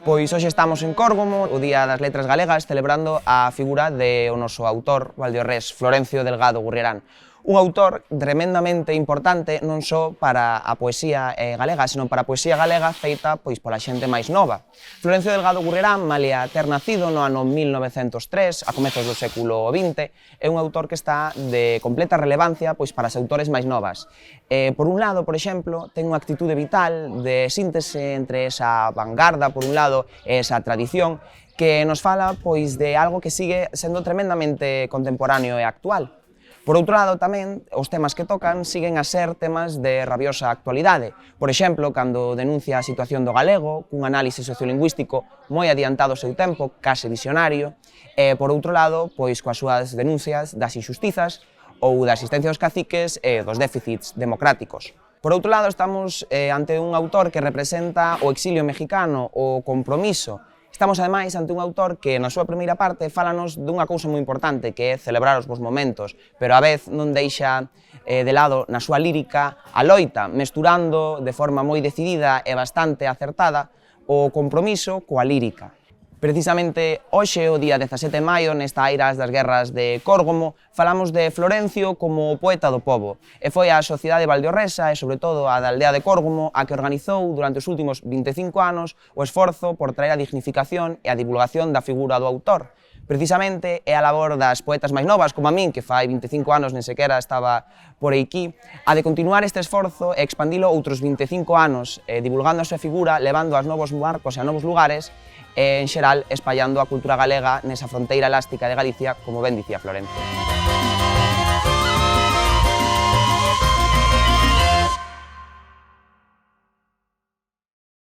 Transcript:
Pois hoxe estamos en Córgomo, o Día das Letras Galegas, celebrando a figura do noso autor valdiorrés, Florencio Delgado Gurriarán. Un autor tremendamente importante non só para a poesía galega, senón para a poesía galega feita pola xente máis nova. Florencio Delgado Gurriarán, malia ter nacido no ano 1903, a comezos do século XX, é un autor que está de completa relevancia para as autores máis novas. Por un lado, por exemplo, ten unha actitude vital de síntese entre esa vanguarda, por un lado, e esa tradición, que nos fala de algo que sigue sendo tremendamente contemporáneo e actual. Por outro lado, tamén, os temas que tocan siguen a ser temas de rabiosa actualidade. Por exemplo, cando denuncia a situación do galego, cun análise sociolingüístico moi adiantado ao seu tempo, case visionario, e, por outro lado, coas súas denuncias das injustizas ou da asistencia dos caciques e dos déficits democráticos. Por outro lado, estamos ante un autor que representa o exilio mexicano, o compromiso. Estamos, ademais, ante un autor que, na súa primeira parte, fálanos dunha cousa moi importante, que é celebrar os bons momentos, pero á vez non deixa de lado, na súa lírica, a loita, mesturando de forma moi decidida e bastante acertada o compromiso coa lírica. Precisamente hoxe, o día 17 de maio, nesta airas das guerras de Córgomo, falamos de Florencio como poeta do pobo, e foi a sociedade valdiorresa e, sobre todo, a da aldea de Córgomo a que organizou durante os últimos 25 anos o esforzo por traer a dignificación e a divulgación da figura do autor. Precisamente é a labor das poetas máis novas, como a min, que fai 25 anos nen sequera estaba por aquí, a de continuar este esforzo e expandilo outros 25 anos, divulgando a súa figura, levando aos novos marcos e a novos lugares, e, en xeral, espallando a cultura galega nesa fronteira elástica de Galicia, como ben dicía Florencio.